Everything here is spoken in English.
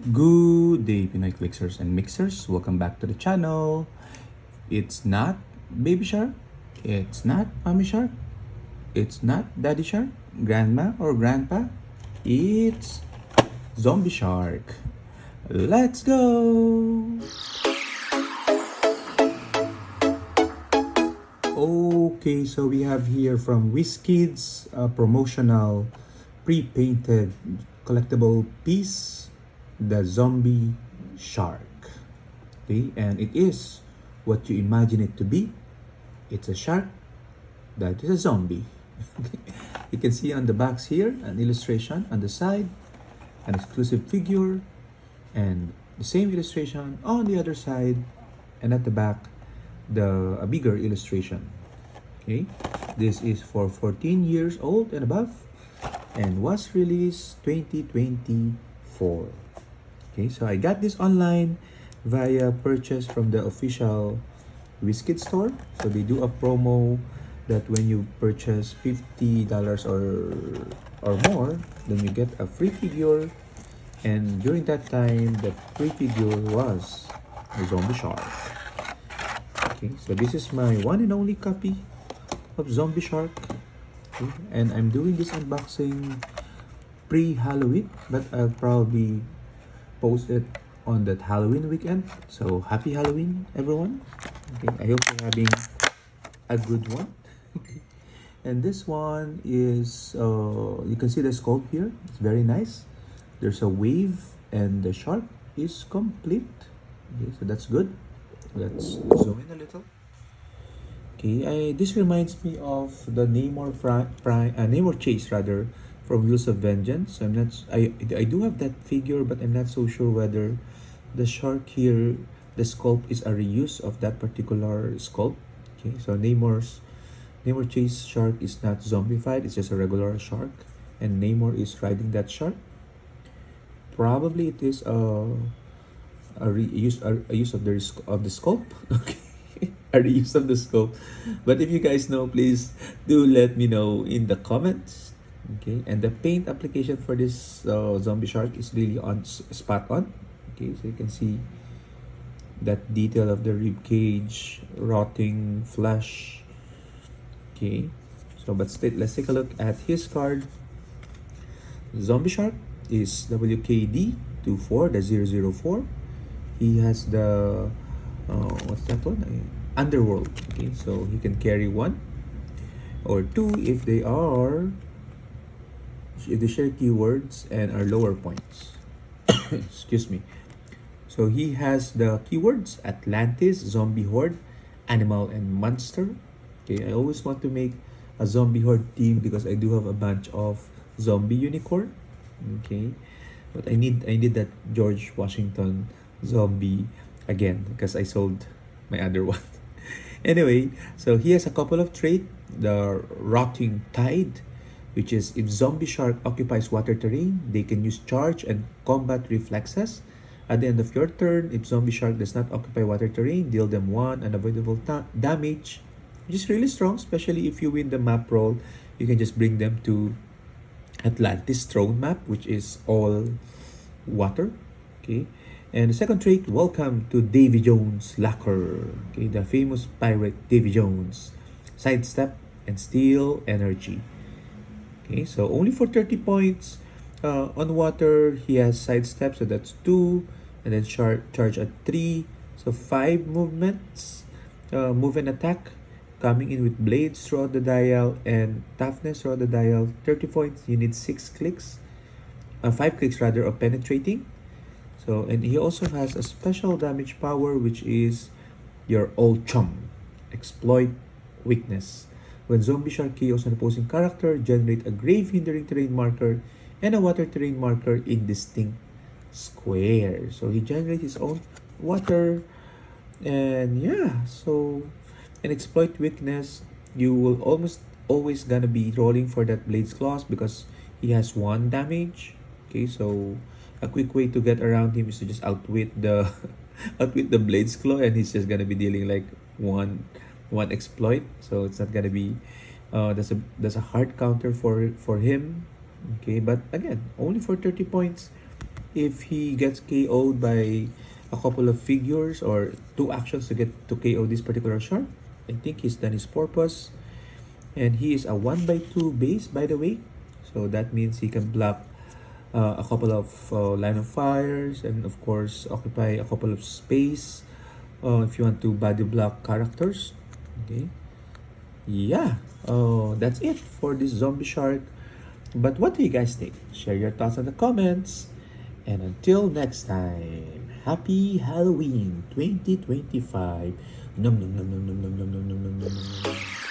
Good day, Pinoy Clixers and Mixers. Welcome back to the channel. It's not Baby Shark. It's not Mommy Shark. It's not Daddy Shark, Grandma or Grandpa. It's Zombie Shark. Let's go! Okay, so we have here from WizKids a promotional pre-painted collectible piece, the Zombie Shark. Okay, and it is what you imagine it to be. It's a shark that is a zombie. You can see on the box here an illustration on the side, an exclusive figure, and the same illustration on the other side, and at the back a bigger illustration. Okay, this is for 14 years old and above and was released 2024. Okay, so I got this online via purchase from the official WizKids store. So they do a promo that when you purchase $50 or more, then you get a free figure. And during that time, the free figure was a zombie shark. Okay, so this is my one and only copy of Zombie Shark. Okay, and I'm doing this unboxing pre-Halloween, but I'll probably post it on that Halloween weekend. So happy Halloween, everyone. Okay, I hope you're having a good one. And this one is, you can see the sculpt here. It's very nice. There's a wave and the shark is complete. Okay, so that's good. Let's zoom in a little. Okay, this reminds me of the Namor chase rather from Wheels of Vengeance. I do have that figure, but I'm not so sure whether the shark here, the sculpt is a reuse of that particular sculpt. Okay, so Namor chase shark is not zombified; it's just a regular shark, and Namor is riding that shark. Probably it is a use of the sculpt. Okay, a reuse of the sculpt. But if you guys know, please do let me know in the comments. Okay, and the paint application for this zombie shark is really spot on. Okay, so you can see that detail of the rib cage, rotting flesh. Okay, so but still, let's take a look at his card. Zombie shark is WKD24-004. He has the what's that one? Underworld. Okay, so he can carry one or two if they share keywords and are lower points. Excuse me. So he has the keywords Atlantis, Zombie Horde, Animal, and Monster. Okay, I always want to make a Zombie Horde team because I do have a bunch of Zombie Unicorn. Okay, but I need that George Washington zombie again because I sold my other one. Anyway, so he has a couple of traits. The Rotting Tide, which is if zombie shark occupies water terrain, they can use charge and combat reflexes. At the end of your turn, if zombie shark does not occupy water terrain, deal them one unavoidable damage, which is really strong, especially if you win the map roll. You can just bring them to Atlantis throne map, which is all water. Okay, and the second trait, welcome to Davy Jones' Locker. Okay, the famous pirate Davy Jones. Sidestep and steal energy. Okay, so only for 30 points. On water, he has sidestep, so that's 2, and then charge at 3, so 5 movements. Move and attack, coming in with blades throughout the dial and toughness throughout the dial. 30 points, you need 5 clicks rather of penetrating. So, and he also has a special damage power, which is your old chum, exploit weakness. When zombie shark KOs an opposing character, generate a grave hindering terrain marker and a water terrain marker in distinct squares. So he generates his own water, and yeah, so an exploit weakness, you will almost always gonna be rolling for that Blade's Claws because he has 1 damage. Okay, so a quick way to get around him is to just outwit the outwit the Blade's Claw, and he's just gonna be dealing like one exploit. So it's not gonna be that's a hard counter for him. Okay, but again, only for 30 points. if he gets KO'd by a couple of figures or two actions to get to KO this particular shark, I think he's done his purpose. And he is a 1/2 base, by the way. So that means he can block a couple of line of fires, and of course occupy a couple of space if you want to body block characters. Okay, yeah, that's it for this zombie shark. But what do you guys think? Share your thoughts in the comments. And until next time, happy Halloween 2025. Nom nom nom nom nom nom nom nom nom nom nom nom.